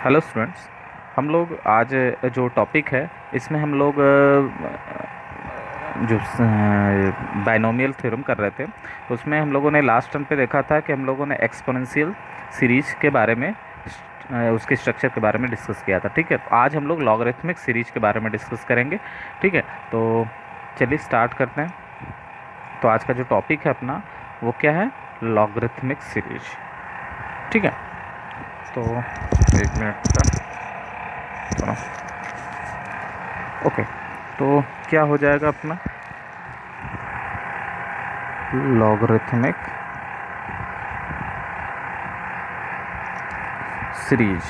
Hello students. हम लोग आज जो टॉपिक है इसमें हम लोग जो बाइनोमियल थ्योरम कर रहे थे उसमें हम लोगों ने लास्ट टर्म पे देखा था कि हम लोगों ने एक्सपोनेंशियल सीरीज के बारे में उसके स्ट्रक्चर के बारे में डिस्कस किया था। ठीक है, तो आज हम लोग लॉगरिथमिक सीरीज के बारे में डिस्कस करेंगे। ठीक है, तो चलिए स्टार्ट करते हैं। तो आज का जो टॉपिक है अपना वो क्या है? Logarithmic series. ठीक है, तो एक मिनट का सुनो। ओके, तो क्या हो जाएगा अपना लॉगरिथमिक सीरीज।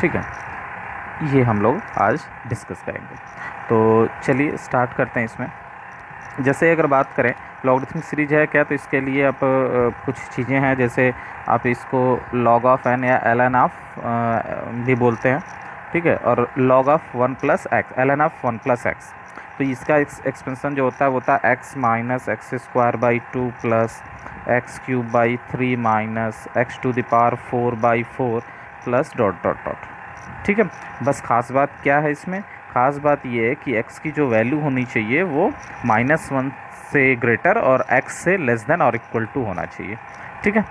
ठीक है, ये हम लोग आज डिस्कस करेंगे। तो चलिए स्टार्ट करते हैं इसमें। जैसे अगर बात करें लॉगरिथमिक सीरीज है क्या, तो इसके लिए आप कुछ चीज़ें हैं। जैसे आप इसको लॉग ऑफ एन या एल एन ऑफ भी बोलते हैं। ठीक है, और log of one plus x, L N of one plus x. तो इसका एक्सपेंसन जो होता है वो होता है x minus x square by two plus x cube by three minus x to the power four by four plus dot dot dot. ठीक है, बस ख़ास बात क्या है इसमें? ख़ास बात ये है कि x की जो वैल्यू होनी चाहिए वो -1 से ग्रेटर और x से लेस देन और इक्वल टू होना चाहिए। ठीक है,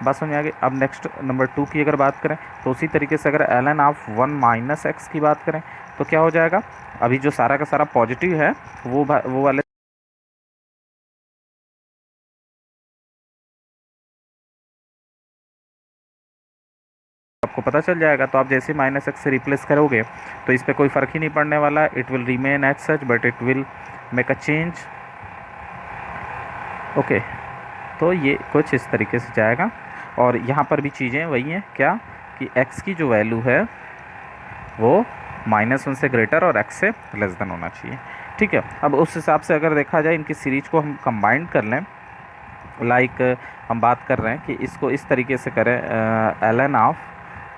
बात समझ आ गई। अब नेक्स्ट नंबर 2 की अगर बात करें तो उसी तरीके से अगर ln ऑफ 1 माइनस एक्स की बात करें तो क्या हो जाएगा? अभी जो सारा का सारा पॉजिटिव है वो वाले आपको पता चल जाएगा। तो आप जैसे माइनस एक्स से रिप्लेस करोगे तो इस पर कोई फ़र्क ही नहीं पड़ने वाला। It will remain as such but it will make a change. Okay, तो ये कुछ इस तरीके से जाएगा। और यहाँ पर भी चीज़ें वही हैं क्या, कि x की जो वैल्यू है वो -1 से ग्रेटर और x से लेस देन होना चाहिए। ठीक है, अब उस हिसाब से अगर देखा जाए इनकी सीरीज को हम कंबाइन कर लें, लाइक हम बात कर रहे हैं कि इसको इस तरीके से करें ln of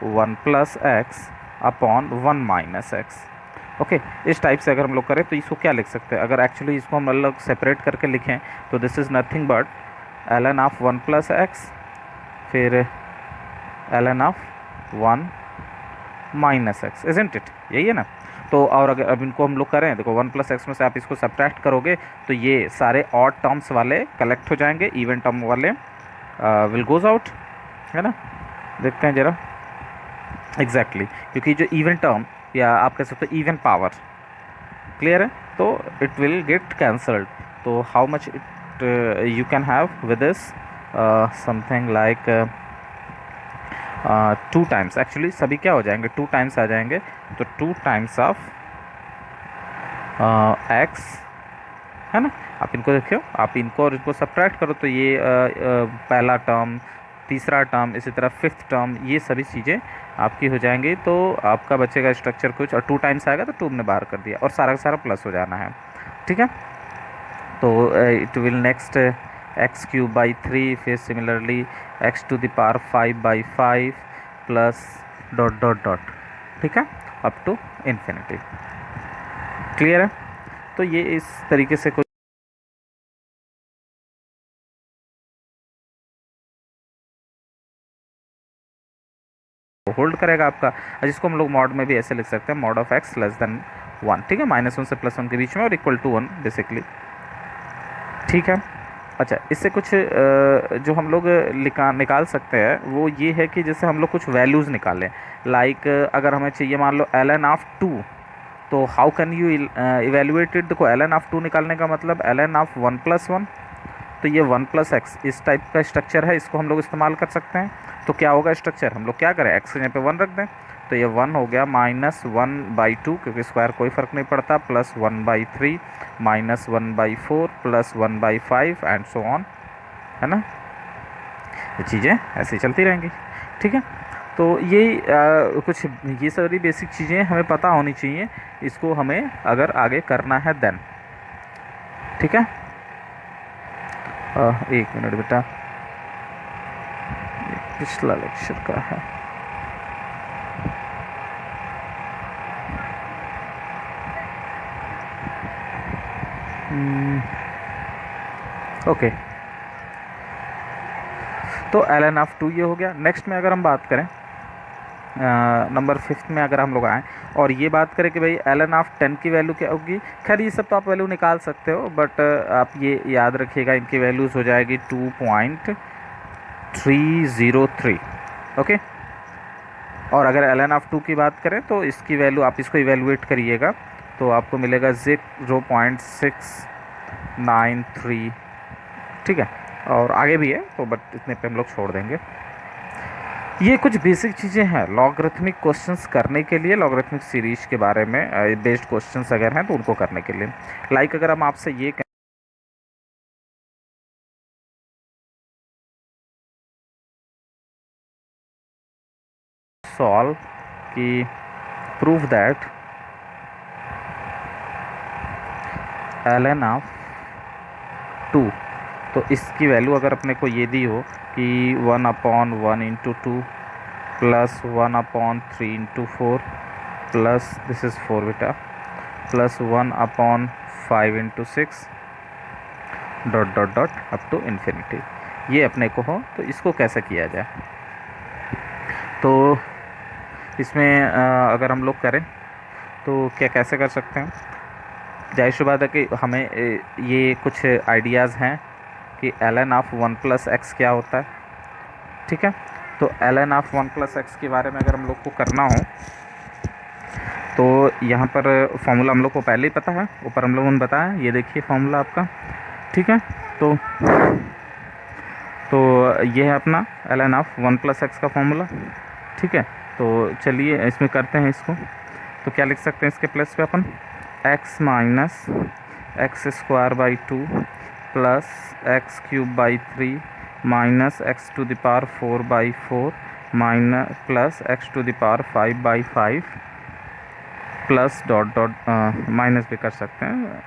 1 plus x upon 1 minus x. Okay, इस टाइप से अगर हम लोग करें तो इसको क्या लिख सकते हैं? अगर एक्चुअली इसको हम अलग सेपरेट करके लिखें तो this is nothing but ln of 1 plus x फिर ln of 1 minus x, isn't it? यही है ना। तो और अगर अब इनको हम लोग करें, देखो 1 प्लस एक्स में से आप इसको सब्ट्रैक्ट करोगे तो ये सारे ऑड टर्म्स वाले कलेक्ट हो जाएंगे, इवन टर्म वाले विल गोज आउट, है ना। देखते हैं ज़रा एग्जैक्टली क्योंकि जो इवन टर्म या आप कह सकते हो इवन पावर, क्लियर है, तो इट विल गेट कैंसल्ड। तो how much it you can have with this something like 2 times, actually सभी क्या हो जाएंगे 2 टाइम्स आ जाएंगे। तो 2 टाइम्स ऑफ एक्स, है ना। आप इनको देखियो, आप इनको और इनको सब्ट्रैक्ट करो तो ये पहला टर्म, तीसरा टर्म, इसी तरह फिफ्थ टर्म, ये सभी चीज़ें आपकी हो जाएंगी। तो आपका बचेगा स्ट्रक्चर कुछ, और 2 टाइम्स आएगा तो 2 ने बाहर कर दिया और सारा का सारा प्लस हो जाना है। ठीक है, तो it will next x cube by three, फिर similarly x to the power 5 by 5 plus dot dot dot. ठीक है, अप टू इन्फिनिटी। क्लियर है? तो ये इस तरीके से कुछ होल्ड करेगा आपका, जिसको हम लोग मॉड में भी ऐसे लिख सकते हैं, mod of x less than 1। ठीक है, -1 से +1 के बीच में और इक्वल टू 1 बेसिकली। ठीक है, अच्छा, इससे कुछ जो हम लोग निकाल सकते हैं वो ये है कि जैसे हम लोग कुछ वैल्यूज़ निकालें, लाइक अगर हमें चाहिए मान लो ln ऑफ 2, तो how can you evaluate it? देखो ln ऑफ 2 निकालने का मतलब ln ऑफ 1 प्लस 1, तो ये 1 प्लस एक्स इस टाइप का स्ट्रक्चर है, इसको हम लोग इस्तेमाल कर सकते हैं। तो क्या होगा स्ट्रक्चर? हम लोग क्या करें, एक्स के जगह पे 1 रख दें, तो ये 1 हो गया -1/2 क्योंकि स्क्वायर कोई फ़र्क नहीं पड़ता, plus 1/3 -1/4 plus 1/5 and so on, है ना। ये चीज़ें ऐसे ही चलती रहेंगी। ठीक है, तो ये कुछ ये सारी बेसिक चीज़ें हमें पता होनी चाहिए, इसको हमें अगर आगे करना है देन। ठीक है, एक मिनट बेटा, ये पिछला लेक्चर का है। ओके, तो एल एन ऑफ 2 ये हो गया। नेक्स्ट में अगर हम बात करें नंबर 5 में अगर हम लोग आएँ और ये बात करें कि भाई एल एन ऑफ 10 की वैल्यू क्या होगी, खैर ये सब तो आप वैल्यू निकाल सकते हो, बट आप ये याद रखिएगा इनकी वैल्यूज़ हो जाएगी 2.303। ओके, और अगर एल एन ऑफ 2 की बात करें तो इसकी वैल्यू आप इसको इवेलुएट करिएगा तो आपको मिलेगा 0.693। ठीक है, और आगे भी है तो बट इतने पे हम लोग छोड़ देंगे। ये कुछ बेसिक चीज़ें हैं लॉगरिथमिक क्वेश्चंस करने के लिए, लॉगरिथमिक सीरीज के बारे में बेस्ड क्वेश्चंस अगर हैं तो उनको करने के लिए। लाइक अगर हम आपसे ये सॉल्व कि prove that L N of 2, तो इसकी वैल्यू अगर अपने को ये दी हो कि 1/1 into 2 plus 1/3 into 4 plus this is 4 बेटा plus 1/5 into 6 dot dot dot up to infinity, ये अपने को हो तो इसको कैसे किया जाए। तो इसमें अगर हम लोग करें तो क्या कैसे कर सकते हैं, जाहिर सी बात है कि हमें ये कुछ आइडियाज़ हैं कि L N of 1 plus x क्या होता है। ठीक है, तो L N of 1 plus x के बारे में अगर हम लोग को करना हो तो यहाँ पर फॉर्मूला हम लोग को पहले ही पता है, ऊपर हम लोगों ने बताया, ये देखिए फॉर्मूला आपका। ठीक है, तो ये है अपना L N of 1 plus x का फॉर्मूला। ठीक है, तो चलिए इसमें करते हैं इसको। तो क्या लिख सकते हैं इसके प्लस पे अपन x minus x square by 2 plus x cube by 3 minus x to the power 4 by 4 minus plus x to the power 5 by 5 plus dot dot minus भी कर सकते हैं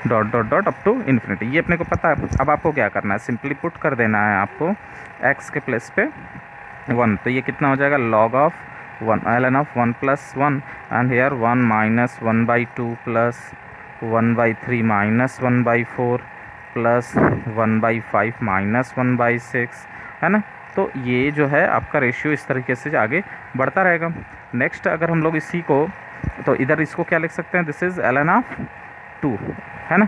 dot dot dot up to infinity. ये अपने को पता है। अब आपको क्या करना है, सिंपली पुट कर देना है आपको x के प्लेस पे 1, तो ये कितना हो जाएगा log of 1 L N of 1 plus 1 and here 1 minus 1/2 plus 1/3 minus 1/4 plus 1/5 minus 1/6, है ना। तो ये जो है आपका रेशियो इस तरीके से आगे बढ़ता रहेगा। नेक्स्ट अगर हम लोग इसी को, तो इधर इसको क्या लिख सकते हैं, this is L N of 2, है ना।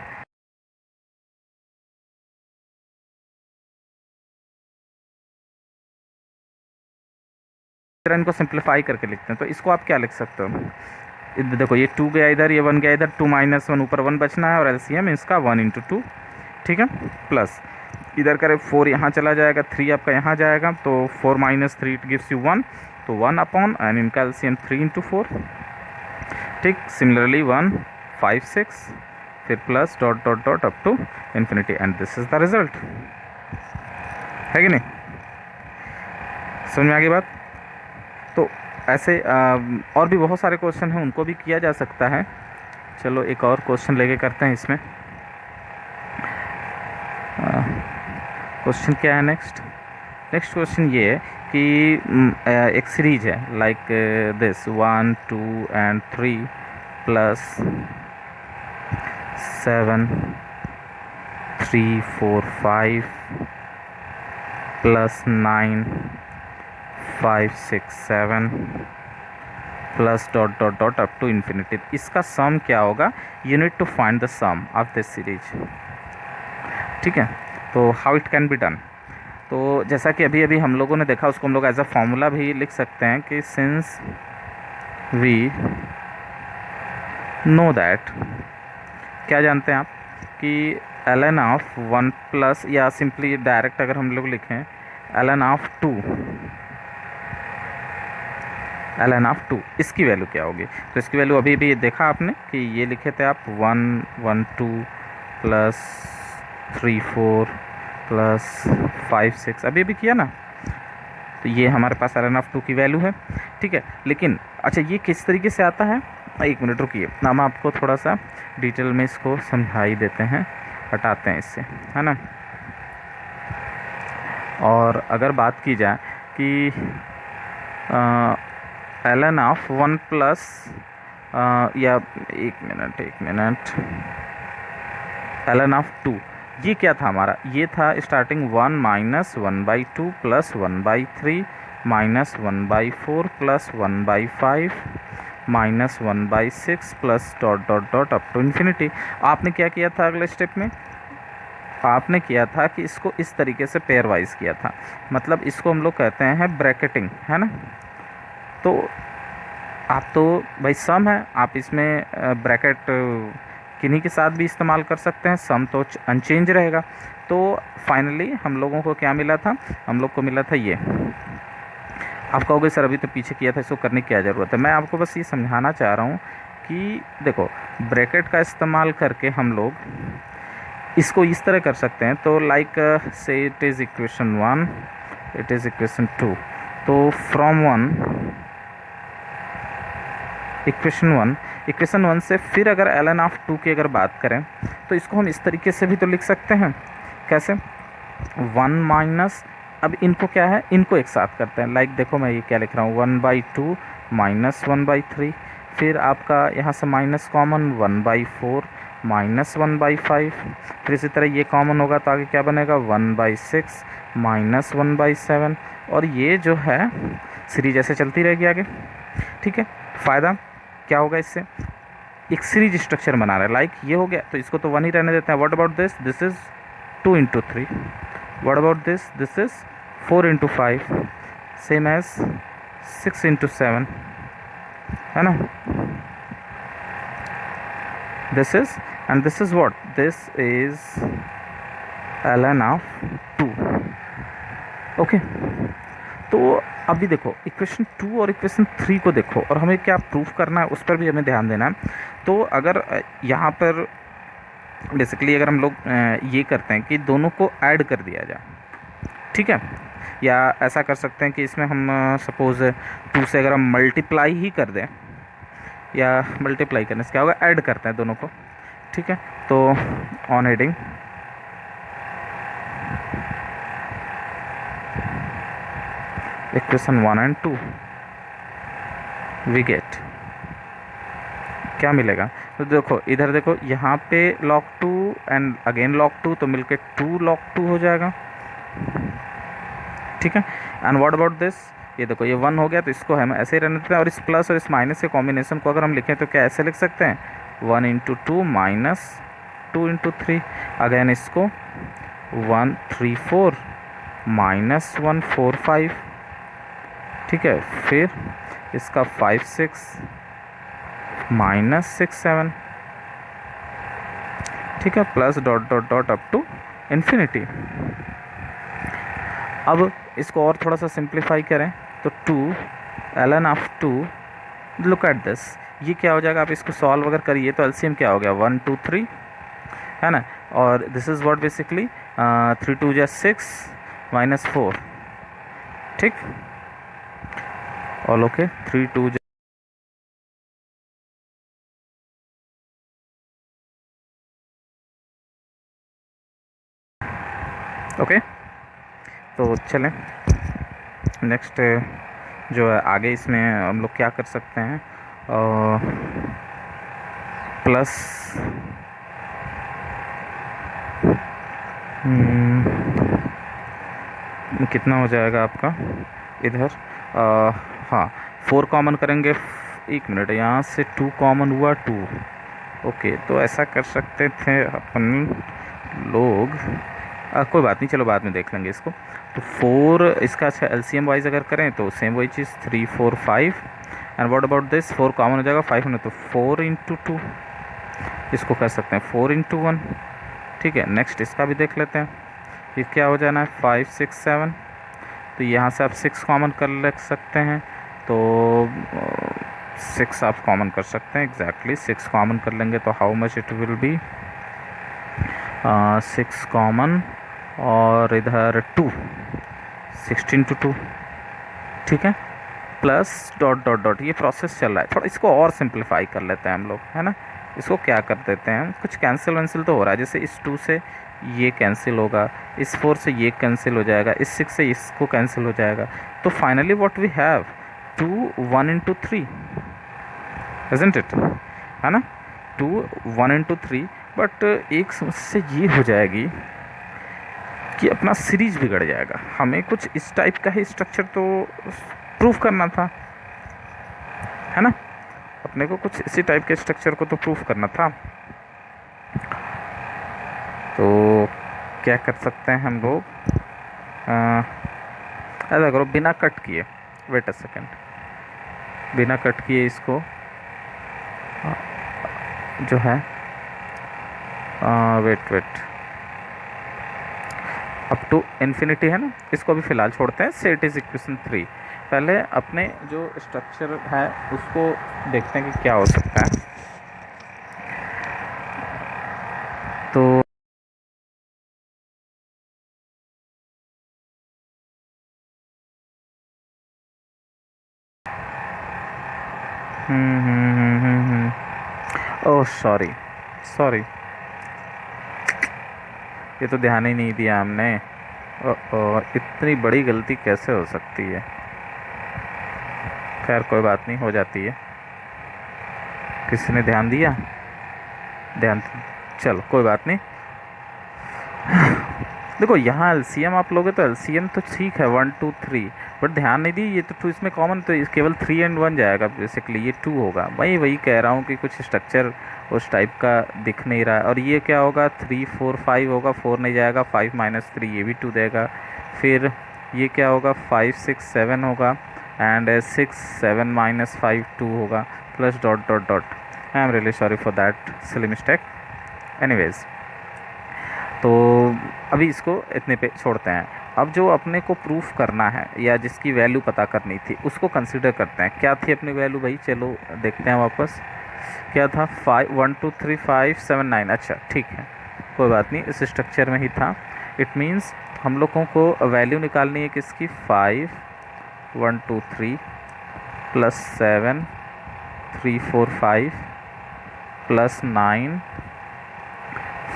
इनको सिंप्लीफाई करके लिखते हैं, तो इसको आप क्या लिख सकते हो, देखो ये 2 गया इधर, ये 1 गया इधर, 2 माइनस 1 ऊपर 1 बचना है और एलसीएम इसका 1 इंटू 2। ठीक है, प्लस इधर करें 4 यहाँ चला जाएगा, 3 आपका यहाँ जाएगा, तो 4 माइनस 3 इट गिव्स यू 1, तो 1 अपॉन एंड इनका एलसीएम 3 इंटू 4। ठीक, सिमिलरली 1 5 6 फिर plus dot dot dot up to infinity and this is the result, है कि नहीं। समझ में आ गई बात। तो ऐसे और भी बहुत सारे क्वेश्चन हैं, उनको भी किया जा सकता है। चलो एक और क्वेश्चन लेके करते हैं इसमें। क्वेश्चन क्या है नेक्स्ट क्वेश्चन ये है कि एक सीरीज है like this 1 2 and 3 plus 7 3 4 5 plus 9 5 6 7 plus dot dot dot up to infinity. इसका सम क्या होगा, you need to find the sum of this series. ठीक है, तो how it can be done, तो जैसा कि अभी अभी हम लोगों ने देखा उसको हम लोग एज अ फॉर्मूला भी लिख सकते हैं कि सिंस वी नो दैट, क्या जानते हैं आप कि एल एन ऑफ 1 प्लस, या सिंपली डायरेक्ट अगर हम लोग लिखें L N of 2, L N of 2 इसकी वैल्यू क्या होगी। तो इसकी वैल्यू अभी भी देखा आपने कि ये लिखे थे आप 1 1 2 प्लस 3 4 प्लस 5 6, अभी भी किया ना, तो ये हमारे पास एल एन ऑफ 2 की वैल्यू है। ठीक है, लेकिन अच्छा ये किस तरीके से आता है, एक मिनट रुकिए, हम आपको थोड़ा सा डिटेल में इसको समझा ही देते हैं, हटाते हैं इससे, है ना। और अगर बात की जाए कि एल एन ऑफ 1 प्लस, या एक मिनट एल एन ऑफ 2, ये क्या था हमारा, ये था starting 1 minus 1/2 plus 1/3 minus 1/4 plus 1/5 minus 1/6 plus dot dot dot up to infinity. आपने क्या किया था अगले स्टेप में, आपने किया था कि इसको इस तरीके से पेयर वाइज किया था, मतलब इसको हम लोग कहते हैं ब्रैकेटिंग, है ना। तो आप तो भाई सम है, आप इसमें ब्रैकेट किन्हीं के साथ भी इस्तेमाल कर सकते हैं, सम तो अनचेंज रहेगा। तो फाइनली हम लोगों को क्या मिला था, हम लोग को मिला था ये। आप कहोगे सर अभी तो पीछे किया था, इसको करने की क्या ज़रूरत है। मैं आपको बस ये समझाना चाह रहा हूँ कि देखो ब्रैकेट का इस्तेमाल करके हम लोग इसको इस तरह कर सकते हैं। तो लाइक से it is equation 1, it is equation 2, तो फ्रॉम 1 इक्वेशन 1 से फिर अगर ln ऑफ 2 की अगर बात करें तो इसको हम इस तरीके से भी तो लिख सकते हैं। कैसे, 1 माइनस, अब इनको क्या है, इनको एक साथ करते हैं। लाइक देखो मैं ये क्या लिख रहा हूँ, 1/2 माइनस 1/3, फिर आपका यहाँ से माइनस कॉमन 1/4 माइनस 1/5, फिर इसी तरह ये कॉमन होगा तो आगे क्या बनेगा 1/6 माइनस 1/7, और ये जो है सीरीज ऐसे चलती रहेगी आगे। ठीक है, फ़ायदा क्या होगा इससे, एक सीरीज स्ट्रक्चर बना रहा है। लाइक ये हो गया तो इसको तो 1 ही रहने देते हैं। What about this, this is 2 × 3, what about this, this is 4 × 5, same as 6 × 7, है ना। This is and this is what, this is ln of 2। Okay, तो अभी देखो इक्वेशन 2 और इक्वेशन 3 को देखो, और हमें क्या प्रूफ करना है उस पर भी हमें ध्यान देना है। तो अगर यहाँ पर बेसिकली अगर हम लोग ये करते हैं कि दोनों को ऐड कर दिया जाए, ठीक है, या ऐसा कर सकते हैं कि इसमें हम सपोज़ 2 से अगर हम मल्टीप्लाई ही कर दें, या मल्टीप्लाई करने से क्या होगा, ऐड करते हैं दोनों को। ठीक है, तो on heading equation 1 and 2 we get क्या मिलेगा। तो देखो इधर देखो, यहाँ पे log 2 एंड अगेन log 2, तो मिलके 2 log 2 हो जाएगा। ठीक है, एंड व्हाट अबाउट दिस, ये देखो ये 1 हो गया तो इसको हम ऐसे ही रहने देते हैं, और इस प्लस और इस माइनस के कॉम्बिनेशन को अगर हम लिखें तो क्या ऐसे लिख सकते हैं, 1 × 2 माइनस 2 × 3, अगेन इसको 1 3 4 माइनस 1 4 5, ठीक है, फिर इसका 5 6 माइनस 6 7, ठीक है, plus dot dot dot up to infinity. अब इसको और थोड़ा सा सिंप्लीफाई करें तो 2 ln of 2, look at this, ये क्या हो जाएगा, आप इसको सॉल्व अगर करिए तो एलसीएम क्या हो गया 1 2 3, है ना, और this is what basically 3 2 = 6 minus 4, ठीक, ऑल ओके, 3 2 ओके। तो चलें नेक्स्ट जो है आगे, इसमें हम लोग क्या कर सकते हैं, प्लस कितना हो जाएगा आपका इधर, हाँ 4 कॉमन करेंगे, 1 मिनट, यहाँ से 2 कॉमन हुआ 2, ओके, तो ऐसा कर सकते थे अपन लोग, कोई बात नहीं, चलो बाद में देख लेंगे इसको। तो 4 इसका अच्छा एलसीएम वाइज अगर करें तो सेम वही चीज़ 3 4 5, and what about this, 4 common हो जाएगा, 5 होने तो 4 × 2, इसको कर सकते हैं 4 × 1, ठीक है। नेक्स्ट इसका भी देख लेते हैं, ये क्या हो जाना है 5 6 7, तो यहाँ से आप 6 कॉमन कर ले सकते हैं, तो 6 आप कॉमन कर सकते हैं, एग्जैक्टली 6 कॉमन कर लेंगे तो how much it will be, 6 common और इधर 2 16 × 2, ठीक है, प्लस डॉट डॉट डॉट, ये प्रोसेस चल रहा है। थोड़ा इसको और सिंप्लीफाई कर लेते हैं हम लोग, है ना, इसको क्या कर देते हैं, कुछ कैंसिल वैंसिल तो हो रहा है, जैसे इस 2 से ये कैंसिल होगा, इस 4 से ये कैंसिल हो जाएगा, इस 6 से इसको कैंसिल हो जाएगा, तो finally what we have 2 1 × 3, isn't it, है ना, 2 1 × 3, बट एक समस्या ये हो जाएगी कि अपना सीरीज बिगड़ जाएगा। हमें कुछ इस टाइप का ही स्ट्रक्चर तो प्रूफ करना था, है ना। अपने को कुछ इसी टाइप के स्ट्रक्चर को तो प्रूफ करना था। तो क्या कर सकते हैं हम लोग, ऐसा करो बिना कट किए, वेट अ सेकेंड, बिना कट किए इसको जो है वेट अप टू इन्फिनिटी है ना, इसको अभी फ़िलहाल छोड़ते हैं। Set is equation 3। पहले अपने जो स्ट्रक्चर है उसको देखते हैं कि क्या हो सकता है। तो ओह सॉरी, ये तो ध्यान ही नहीं दिया हमने। इतनी बड़ी गलती कैसे हो सकती है। खैर कोई बात नहीं, हो जाती है। किसी ने ध्यान दिया, चलो कोई बात नहीं। देखो यहाँ एलसीएम आप लोगे तो एलसीएम तो ठीक है 1 2 3, बट ध्यान नहीं दी ये तो 2 इसमें कॉमन, तो केवल 3 एंड 1 जाएगा बेसिकली, ये 2 होगा। वही कह रहा हूँ कि कुछ स्ट्रक्चर उस टाइप का दिख नहीं रहा है। और ये क्या होगा, 3 4 5 होगा, 4 नहीं जाएगा, 5 - 3 ये भी 2 देगा। फिर ये क्या होगा, 5 6 7 होगा, एंड 6 7 - 5 2 होगा, plus dot dot dot. I am really sorry for that silly mistake. Anyways, तो अभी इसको इतने पे छोड़ते हैं। अब जो अपने को प्रूफ करना है या जिसकी वैल्यू पता करनी थी उसको कंसिडर करते हैं। क्या थी अपनी वैल्यू भाई, चलो देखते हैं वापस। क्या था, 1 2 3 5 7 9। अच्छा ठीक है, कोई बात नहीं, इस स्ट्रक्चर में ही था। इट मीन्स हम लोगों को वैल्यू निकालनी है किसकी, 5 1 2 3 प्लस 7 3 4 5 प्लस 9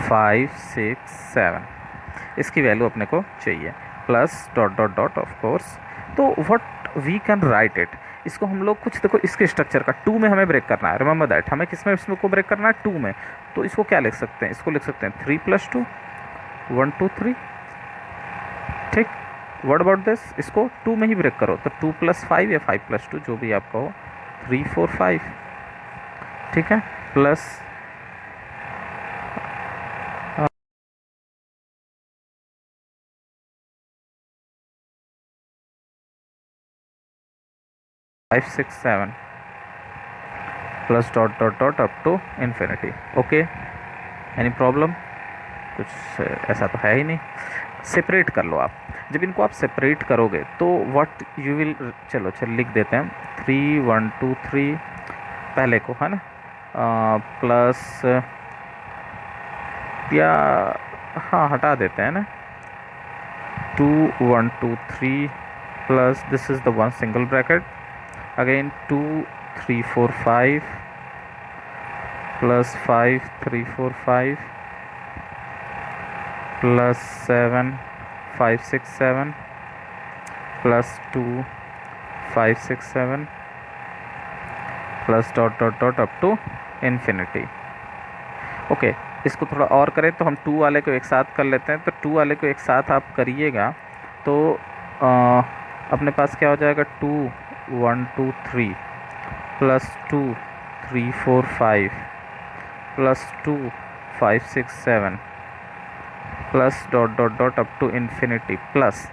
5 6 7, इसकी वैल्यू अपने को चाहिए, plus dot dot dot of course. तो what we can write it, इसको हम लोग कुछ देखो, इसके स्ट्रक्चर का 2 में हमें ब्रेक करना है, रिमेंबर दैट। हमें किस में इसमें को ब्रेक करना है, 2 में। तो इसको क्या लिख सकते हैं, इसको लिख सकते हैं 3 + 2 1 2 3। ठीक, व्हाट अबाउट दिस, इसको 2 में ही ब्रेक करो, तो 2 + 5 या 5 + 2 जो भी आप कहो, 3 4 5। ठीक है, plus 5 6 7 plus dot dot dot up to infinity. Okay, any problem, कुछ ऐसा तो है ही नहीं। सेपरेट कर लो आप। जब इनको आप सेपरेट करोगे तो व्हाट यू विल, चलो लिख देते हैं 3 1 2 3 पहले को, है ना, प्लस या हाँ हटा देते हैं ना, 2 1 2 3 plus this is the one single bracket, again 2 3 4 5 plus 5 3 4 5 plus 7 5 6 7 plus 2 5 6 7 plus dot dot dot up to infinity. Okay, इसको थोड़ा और करें तो हम 2 वाले को एक साथ कर लेते हैं। तो 2 वाले को एक साथ आप करिएगा तो अपने पास क्या हो जाएगा, 2 1 2 3 plus 2 3 4 5 plus 2 5 6 7 plus dot dot dot up to infinity. Plus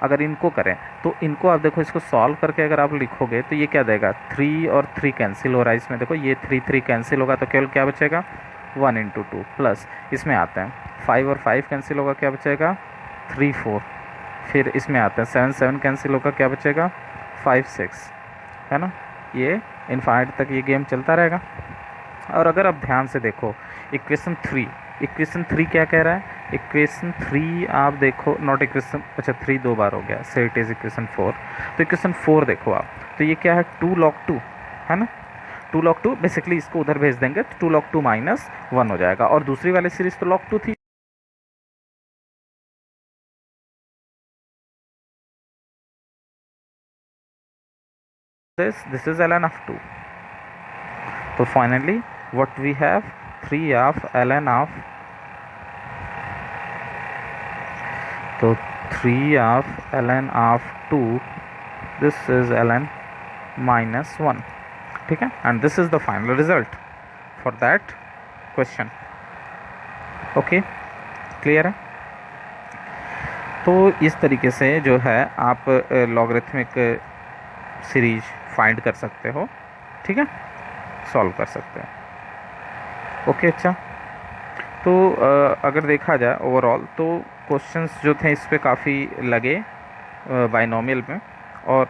अगर इनको करें तो इनको आप देखो, इसको सॉल्व करके अगर आप लिखोगे तो ये क्या देगा, 3 और 3 कैंसिल हो रहा है इसमें, देखो ये 3 3 कैंसिल होगा तो केवल क्या बचेगा, 1 × 2 प्लस इसमें आते हैं 5 और 5 कैंसिल होगा, क्या बचेगा 3 4। फिर इसमें आते हैं 7 7 कैंसिल होगा, क्या बचेगा 5 6, है ना। ये इनफाइनाइट तक ये गेम चलता रहेगा। और अगर आप ध्यान से देखो इक्वेशन 3 क्या कह रहा है, इक्वेशन 3 आप देखो, नॉट इक्वेशन, अच्छा 3 2 बार हो गया, सो इट इज़ इक्वेशन 4। तो इक्वेशन 4 देखो आप, तो ये क्या है 2 log 2, है ना, 2 log 2। बेसिकली इसको उधर भेज देंगे तो 2 log 2 - 1 हो जाएगा। और दूसरी वाली सीरीज तो log 2 थी, this is ln of 2। तो finally what we have, 3 of ln of तो 3 of ln of 2, this is ln -1, ठीक है, and this is the final result for that question. Okay, clear है। तो इस तरीके से जो है आप लॉगरिथमिक सीरीज फाइंड कर सकते हो, ठीक है, सॉल्व कर सकते हो। ओके, अच्छा, तो अगर देखा जाए ओवरऑल तो क्वेश्चंस जो थे इस पे काफ़ी लगे बाइनोमियल में, और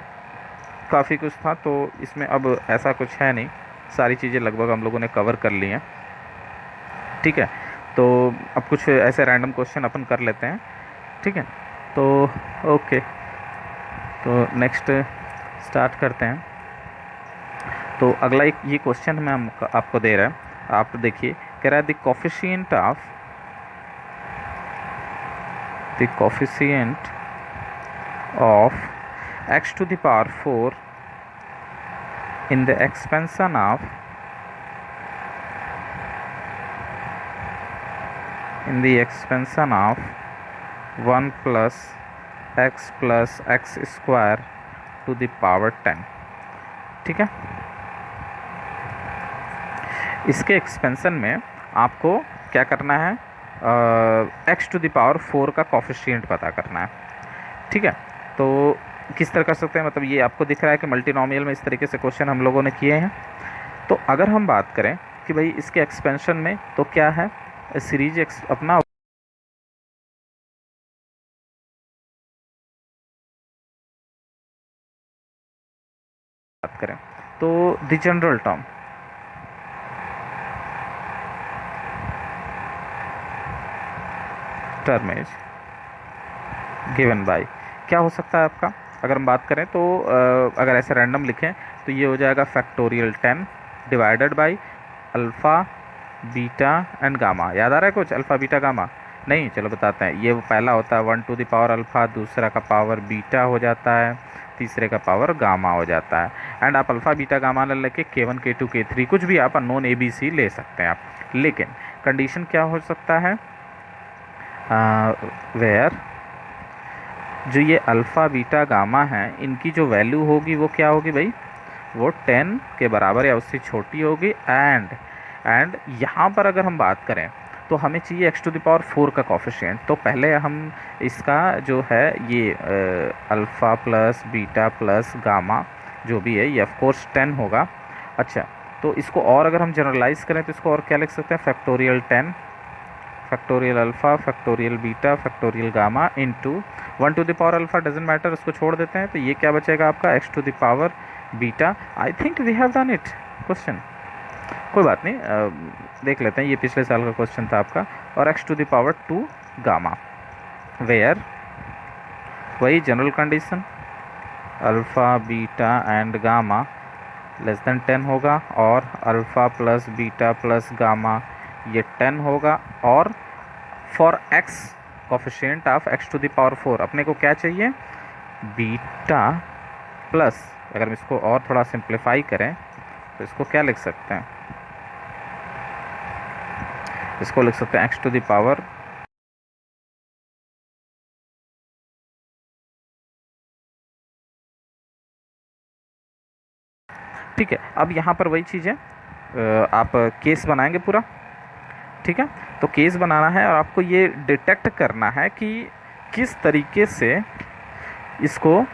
काफ़ी कुछ था, तो इसमें अब ऐसा कुछ है नहीं, सारी चीज़ें लगभग हम लोगों ने कवर कर ली हैं, ठीक है। तो अब कुछ ऐसे रैंडम क्वेश्चन अपन कर लेते हैं, ठीक है। तो ओके, तो नेक्स्ट स्टार्ट करते हैं। तो अगला एक ये क्वेश्चन मैं आपको दे रहा है, आप देखिए, कह रहा है the coefficient of x to the power 4 in the expansion of 1 plus x square to the power 10, ठीक है। इसके एक्सपेंशन में आपको क्या करना है, x टू द पावर 4 का कोफिशिएंट पता करना है, ठीक है। तो किस तरह कर सकते हैं, मतलब ये आपको दिख रहा है कि मल्टीनोमियल में इस तरीके से क्वेश्चन हम लोगों ने किए हैं। तो अगर हम बात करें कि भाई इसके एक्सपेंशन में, तो क्या है, सीरीज अपना बात करें तो the general term is given by, क्या हो सकता है आपका, अगर हम बात करें तो अगर ऐसे रैंडम लिखें तो ये हो जाएगा factorial 10 divided by alpha beta and gamma. याद आ रहा है कुछ, अल्फ़ा बीटा गामा? नहीं, चलो बताते हैं। ये पहला होता है 1 टू द पावर अल्फ़ा, दूसरा का पावर बीटा हो जाता है, तीसरे का पावर गामा हो जाता है। एंड आप अल्फ़ा बीटा गामा ले लेके K1 K2 K3 कुछ भी आप अननोन ABC ले सकते हैं आप, लेकिन कंडीशन क्या हो सकता है, वेयर जो ये अल्फ़ा बीटा गामा है इनकी जो वैल्यू होगी वो क्या होगी भाई, वो 10 के बराबर या उससे छोटी होगी। एंड यहाँ पर अगर हम बात करें तो हमें चाहिए x टू द पावर 4 का कोफिशिएंट। तो पहले हम इसका जो है ये alpha plus beta plus gamma जो भी है ये ऑफ कोर्स 10 होगा। अच्छा, तो इसको और अगर हम जनरलाइज करें तो इसको और क्या लिख सकते हैं, factorial 10 factorial alpha factorial beta factorial gamma into 1 to the power alpha doesn't matter, उसको छोड़ देते हैं। तो ये क्या बचेगा आपका, x to the power beta. I think we have done it question, कोई बात नहीं, देख लेते हैं। ये पिछले साल का क्वेश्चन था आपका। और x to the power 2 gamma, where वही general condition alpha beta and gamma less than 10 होगा, और alpha plus beta plus gamma ये 10 होगा। और for x coefficient of x to the power 4 अपने को क्या चाहिए, बीटा प्लस, अगर हम इसको और थोड़ा सिंप्लीफाई करें तो इसको क्या लिख सकते हैं, इसको लिख सकते हैं x टू द पावर ठीक है। अब यहाँ पर वही चीज़ है, आप केस बनाएंगे पूरा, ठीक है। तो केस बनाना है और आपको ये डिटेक्ट करना है कि किस तरीके से इसको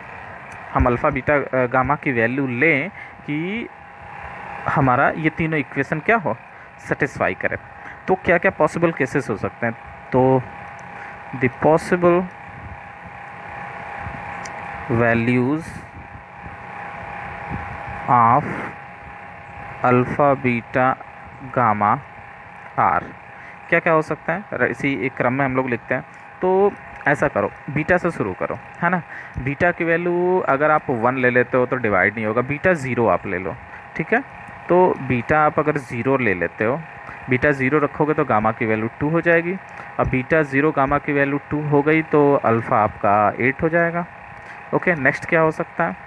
हम अल्फ़ा बीटा गामा की वैल्यू लें कि हमारा ये तीनों इक्वेशन क्या हो, सेटिस्फाई करे। तो क्या क्या पॉसिबल केसेस हो सकते हैं, तो the possible values of alpha beta gamma are, क्या क्या हो सकता है, इसी एक क्रम में हम लोग लिखते हैं। तो ऐसा करो, बीटा से शुरू करो, है ना। बीटा की वैल्यू अगर आप 1 ले लेते हो तो डिवाइड नहीं होगा, बीटा 0 आप ले लो, ठीक है। तो बीटा आप अगर 0 ले लेते हो, बीटा 0 रखोगे तो गामा की वैल्यू 2 हो जाएगी। अब बीटा 0 गामा की वैल्यू 2 हो गई तो अल्फ़ा आपका 8 हो जाएगा। ओके, नेक्स्ट क्या हो सकता है,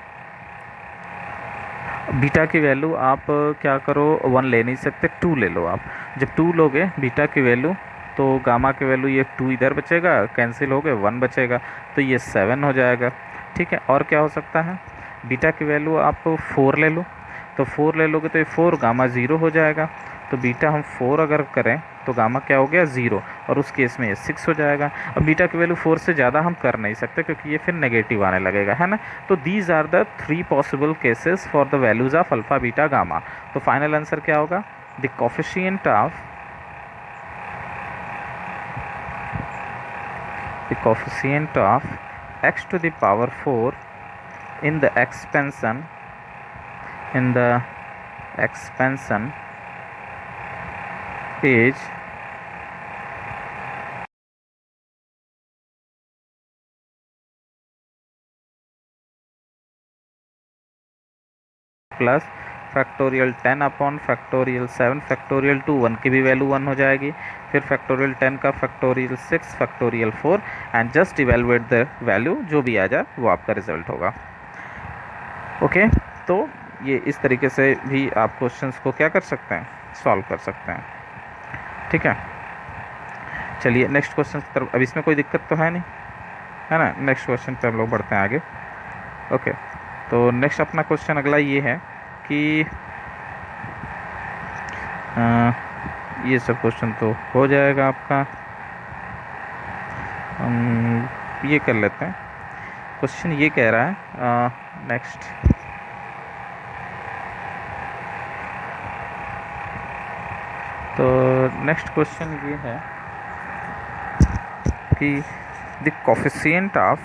बीटा की वैल्यू आप क्या करो, 1 ले नहीं सकते, 2 ले लो आप। जब 2 लोगे बीटा की वैल्यू तो गामा की वैल्यू ये 2 इधर बचेगा, कैंसिल हो गए, 1 बचेगा, तो ये 7 हो जाएगा। ठीक है, और क्या हो सकता है, बीटा की वैल्यू आप 4 ले लो, तो 4 ले लोगे तो ये 4 गामा 0 हो जाएगा। तो बीटा हम 4 अगर करें तो गामा क्या हो गया 0, और उस केस में ये 6 हो जाएगा। अब बीटा की वैल्यू 4 से ज़्यादा हम कर नहीं सकते क्योंकि ये फिर नेगेटिव आने लगेगा, है ना। तो these are the 3 possible cases for the values of alpha beta gamma. तो फाइनल आंसर क्या होगा, the coefficient of x to the power 4 in the expansion is plus factorial 10 upon factorial 7 factorial 2, 1 की भी वैल्यू 1 हो जाएगी, फिर factorial 10 का factorial 6 factorial 4, and just evaluate the value, जो भी आ जाए वो आपका रिजल्ट होगा। ओके, तो ये इस तरीके से भी आप क्वेश्चंस को क्या कर सकते हैं, सॉल्व कर सकते हैं। ठीक है, चलिए नेक्स्ट क्वेश्चन की तरफ। अब इसमें कोई दिक्कत तो है नहीं, है ना। नेक्स्ट क्वेश्चन पे हम लोग बढ़ते हैं आगे। ओके, तो नेक्स्ट अपना क्वेश्चन अगला ये है कि ये सब क्वेश्चन तो हो जाएगा आपका, ये कर लेते हैं। क्वेश्चन ये कह रहा है नेक्स्ट, तो नेक्स्ट क्वेश्चन ये है कि the coefficient of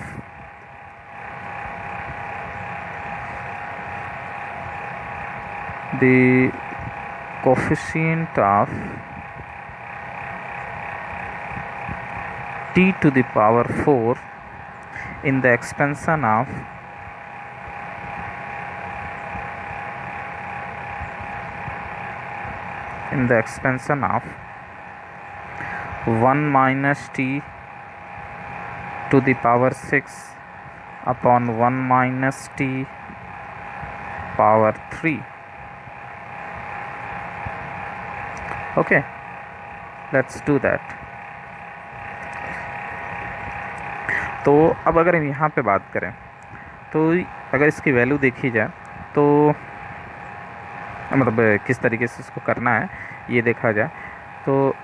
t to the power 4 in the expansion of in the expansion of 1 minus t to the power 6 upon 1 minus t power 3. Okay, let's do that. तो अब अगर हम यहाँ पे बात करें तो अगर इसकी वैल्यू देखी जाए तो मतलब किस तरीके से इसको करना है ये देखा जाए तो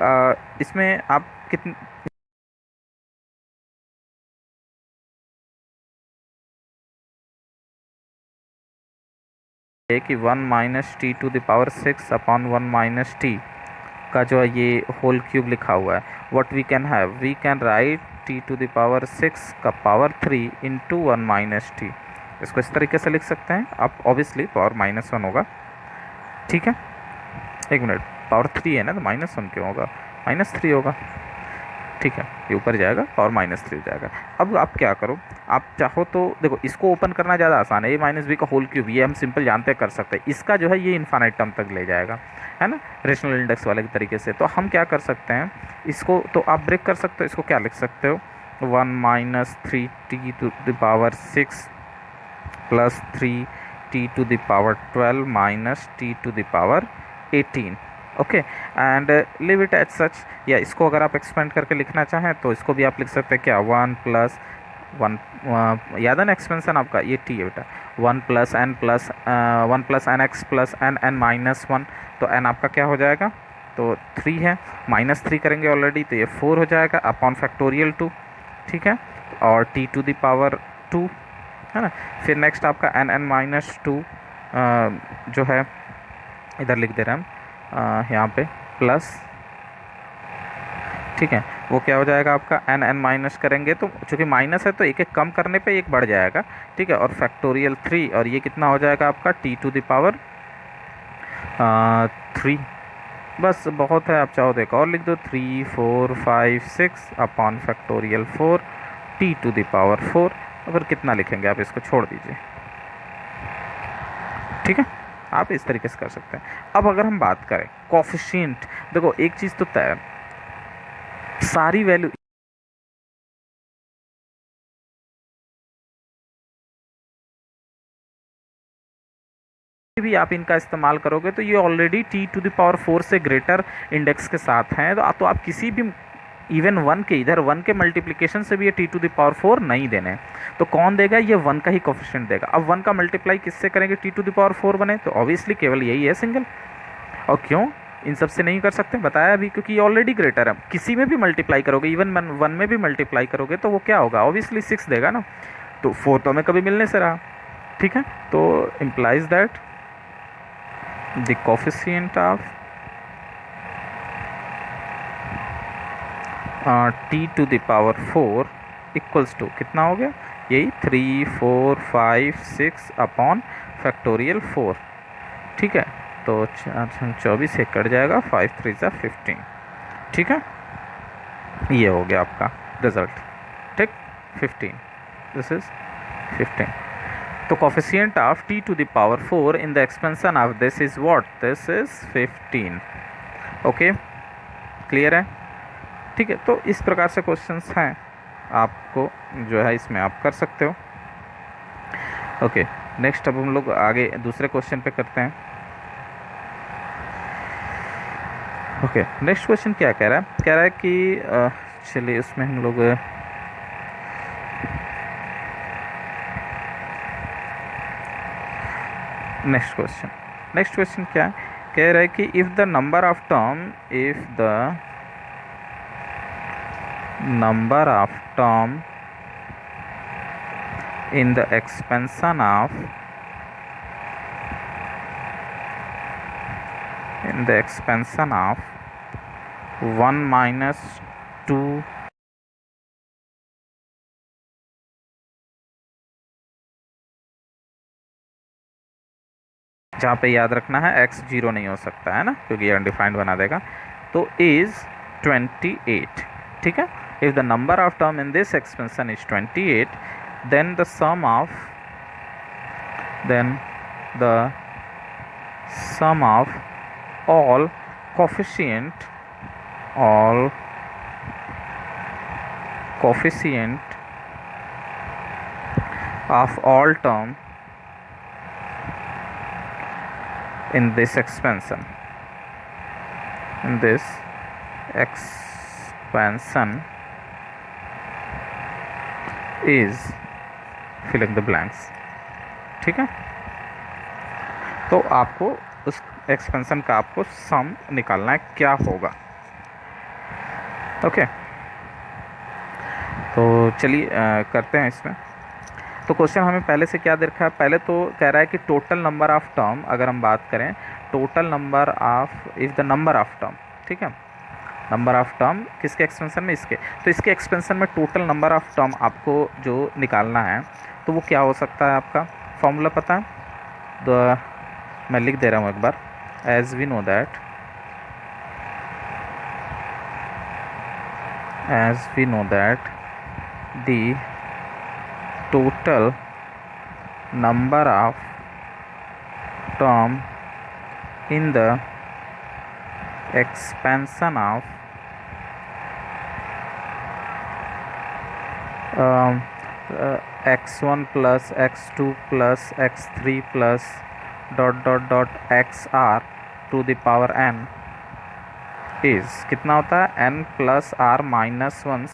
इसमें आप कितने कि 1 minus t to the power 6 upon 1 minus t का जो है ये होल क्यूब लिखा हुआ है, what we can write t to the power 6 का पावर 3 इंटू 1 माइनस टी। इसको इस तरीके से लिख सकते हैं आप, ऑब्वियसली पावर -1 होगा। ठीक है, एक मिनट, पावर 3 है ना, तो -1 क्यों होगा, -3 होगा। ठीक है, ये ऊपर जाएगा, पावर -3 हो जाएगा। अब आप क्या करो, आप चाहो तो देखो इसको ओपन करना ज़्यादा आसान है, a माइनस बी का होल क्यूब, ये हम सिंपल जानते कर सकते हैं। इसका जो है ये इन्फानाइट टर्म तक ले जाएगा, है ना, रेशनल इंडेक्स वाले तरीके से। तो हम क्या कर सकते हैं, इसको तो आप ब्रेक कर सकते हो, इसको क्या लिख सकते हो, 1 minus 3t to the power 6 plus 3t to the power 12 minus t to the power 18। Okay, and live it as such, या इसको अगर आप एक्सपेंड करके लिखना चाहें तो इसको भी आप लिख सकते हैं क्या, 1 प्लस 1, याद है ना एक्सपेंशन आपका, ये टी है बेटा, 1 plus n x plus n minus 1, तो एन आपका क्या हो जाएगा, तो 3 है, -3 करेंगे ऑलरेडी तो ये 4 हो जाएगा अपॉन फैक्टोरियल 2। ठीक है, और टी टू द पावर 2, है ना। फिर नेक्स्ट आपका एन माइनस 2 जो है इधर लिख दे रहे हैं हम यहाँ पे प्लस, ठीक है, वो क्या हो जाएगा आपका एन माइनस करेंगे तो चूँकि माइनस है तो एक एक कम करने पे एक बढ़ जाएगा। ठीक है, और फैक्टोरियल 3, और ये कितना हो जाएगा आपका टी टू द पावर 3। बस बहुत है, आप चाहो तो एक और लिख दो, 3 4 5 6 upon factorial 4 t to the power 4। अगर कितना लिखेंगे आप, इसको छोड़ दीजिए। ठीक है, आप इस तरीके से कर सकते हैं। अब अगर हम बात करें कोफिशिएंट, देखो एक चीज़ तो तय है, सारी वैल्यू भी आप इनका इस्तेमाल करोगे तो ये already t to the power 4 से ग्रेटर इंडेक्स के साथ हैं, तो आप किसी भी इवन 1 के, इधर 1 के मल्टीप्लिकेशन से भी ये t⁴ नहीं देने, तो कौन देगा, ये 1 का ही कोफिशिएंट देगा। अब 1 का मल्टीप्लाई किससे करेंगे t⁴ बने, तो ऑब्वियसली केवल यही है सिंगल। और क्यों इन सब से नहीं कर सकते, बताया अभी, क्योंकि ये ऑलरेडी ग्रेटर है। किसी में भी मल्टीप्लाई करोगे, इवन 1 में भी मल्टीप्लाई करोगे तो वो क्या होगा, ऑब्वियसली 6 देगा ना, तो 4 तो हमें कभी मिलने से रहा। ठीक है, तो implies that the coefficient of t⁴ equals to कितना हो गया, यही 3 4 5 6 अपॉन फैक्टोरियल 4। ठीक है, तो 24 से कट जाएगा, 5 3 ज़ा 15। ठीक है, ये हो गया आपका रिजल्ट। ठीक, 15, दिस इज 15। तो coefficient of t⁴ in the expansion of this is what, this is 15। Okay, clear है। ठीक है, तो इस प्रकार से क्वेश्चंस हैं, आपको जो है इसमें आप कर सकते हो। ओके, नेक्स्ट अब हम लोग आगे दूसरे क्वेश्चन पे करते हैं। ओके, नेक्स्ट क्वेश्चन क्या कह रहा है, कह रहा है कि चलिए उसमें हम लोग नेक्स्ट क्वेश्चन क्या है, कह रहा है कि if the number of term in the expansion of 1 minus 2 जहाँ पे याद रखना है x 0 नहीं हो सकता है ना, क्योंकि ये अनडिफाइंड बना देगा, तो इज 28। ठीक है, if the number of term in this expansion is 28, then the sum of all coefficient of all term in this expansion is fill in the blanks। ठीक है, तो आपको उस एक्सपेंशन का आपको सम निकालना है, क्या होगा। ओके, तो चलिए करते हैं इसमें। तो क्वेश्चन हमें पहले से क्या दे रखा है, पहले तो कह रहा है कि टोटल नंबर ऑफ टर्म, अगर हम बात करें total number of, if the number of term, ठीक है, नंबर ऑफ टर्म किसके एक्सपेंशन में, इसके, तो इसके एक्सपेंशन में टोटल नंबर ऑफ टर्म आपको जो निकालना है, तो वो क्या हो सकता है, आपका फॉर्मूला पता है, तो मैं लिख दे रहा हूँ एक बार, as we know that the total number of term in the expansion of x1 plus x2 plus x3 plus ... xr to the power n is कितना होता है, n plus r minus 1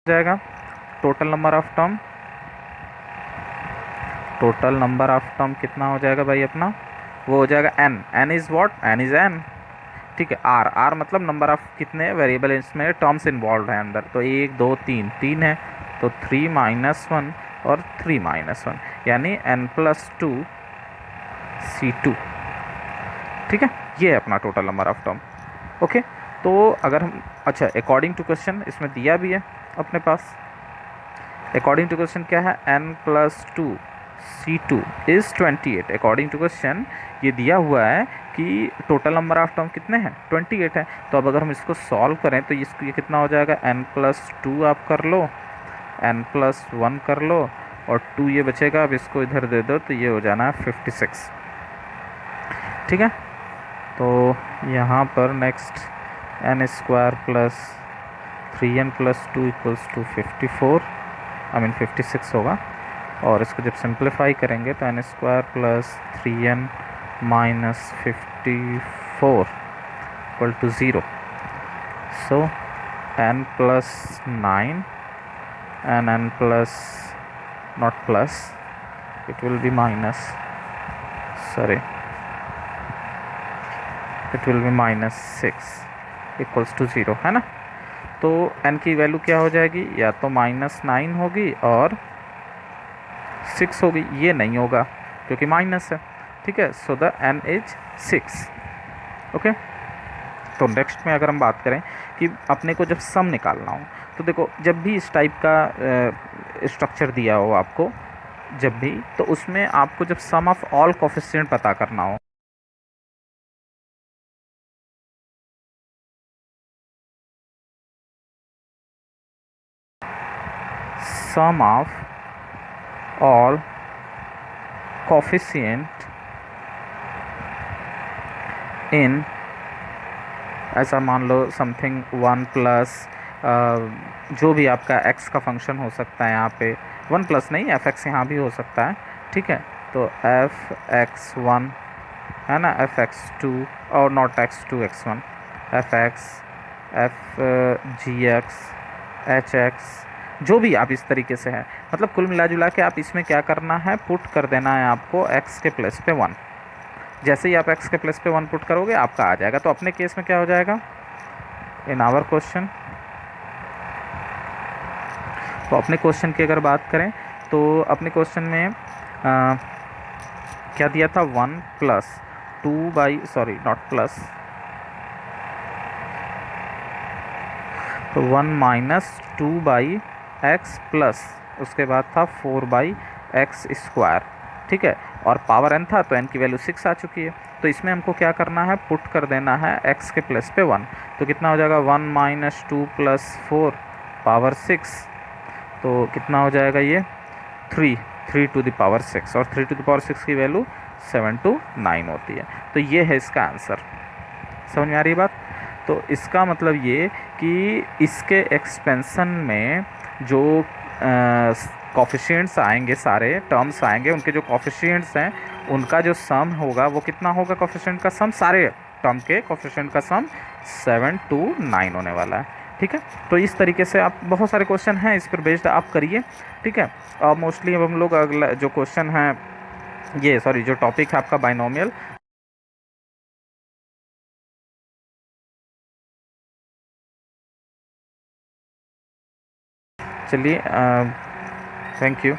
जाएगा। टोटल नंबर ऑफ टर्म कितना हो जाएगा भाई अपना, वो हो जाएगा n is what, n is n। ठीक है, r मतलब नंबर ऑफ कितने वेरिएबल इसमें टर्म्स इन्वॉल्व है अंदर, तो 1 2 3 है, तो 3 माइनस 1 और 3 माइनस 1, यानी n+2 c2। ठीक है, ये है अपना total number of term. Okay, तो अगर हम, अच्छा, अकॉर्डिंग टू क्वेश्चन इसमें दिया भी है अपने पास, अकॉर्डिंग टू क्वेश्चन क्या है, n+2 c2 is 28। According to question ये दिया हुआ है कि टोटल नंबर ऑफ टर्म कितने हैं, 28 है। तो अब अगर हम इसको सॉल्व करें तो इसको ये कितना हो जाएगा, n+2 आप कर लो, n+1 कर लो, और 2 ये बचेगा, अब इसको इधर दे दो, तो ये हो जाना है 56। ठीक है, तो यहाँ पर next n² plus 3n+2 equals to 54, 56 होगा। और इसको जब सिंप्लीफाई करेंगे तो n square plus 3n minus 54 equal to 0. So n प्लस 9 and n plus, not plus, it will be minus, sorry, it will be minus 6 equals to 0, है ना. तो n की वैल्यू क्या हो जाएगी, या तो -9 होगी और 6 होगी. ये नहीं होगा क्योंकि माइनस है. ठीक है, so the n is 6. Okay. तो नेक्स्ट में अगर हम बात करें कि अपने को जब सम निकालना हो, तो देखो जब भी इस टाइप का स्ट्रक्चर दिया हो आपको, जब भी, तो उसमें आपको जब सम ऑफ ऑल कोफिशिएंट पता करना हो, सम ऑफ ऑल कोफिशिएंट इन, ऐसा मान लो समथिंग 1 प्लस जो भी आपका x का फंक्शन हो सकता है, यहाँ पे 1 प्लस नहीं, f(x) यहाँ भी हो सकता है. ठीक है, तो f(x1) है ना, f(x2) और not x2 x1, f(x), f(gx), h(x), जो भी आप इस तरीके से है. मतलब कुल मिला जुला के आप इसमें क्या करना है, पुट कर देना है आपको x के प्लेस पे 1. जैसे ही आप x के प्लेस पे 1 पुट करोगे आपका आ जाएगा. तो अपने केस में क्या हो जाएगा, इन आवर क्वेश्चन, तो अपने क्वेश्चन की अगर बात करें तो अपने क्वेश्चन में क्या दिया था, 1 plus 2 by, sorry not plus, तो 1 माइनस 2 बाई एक्स प्लस, उसके बाद था 4 बाई एक्स स्क्वायर. ठीक है, और पावर n था तो n की वैल्यू 6 आ चुकी है. तो इसमें हमको क्या करना है, पुट कर देना है x के प्लेस पे 1. तो कितना हो जाएगा, 1 माइनस 2 प्लस 4 पावर 6, तो कितना हो जाएगा ये 3 टू द पावर 6, और 3 टू द पावर 6 की वैल्यू 7 to 9 होती है. तो ये है इसका आंसर. समझ में आ रही है बात. तो इसका मतलब ये कि इसके एक्सपेंशन में जो कोफिशिएंट्स आएंगे, सारे टर्म्स आएंगे, उनके जो कोफिशिएंट्स हैं उनका जो सम होगा वो कितना होगा, कोफिशिएंट का सम, सारे टर्म के कोफिशिएंट का सम 7 to 9 होने वाला है. ठीक है, तो इस तरीके से आप, बहुत सारे क्वेश्चन हैं इस पर बेस्ड, आप करिए. ठीक है, और मोस्टली अब हम लोग अगला जो क्वेश्चन है, ये सॉरी जो टॉपिक है आपका बाइनोमियल, चलिए, थैंक यू.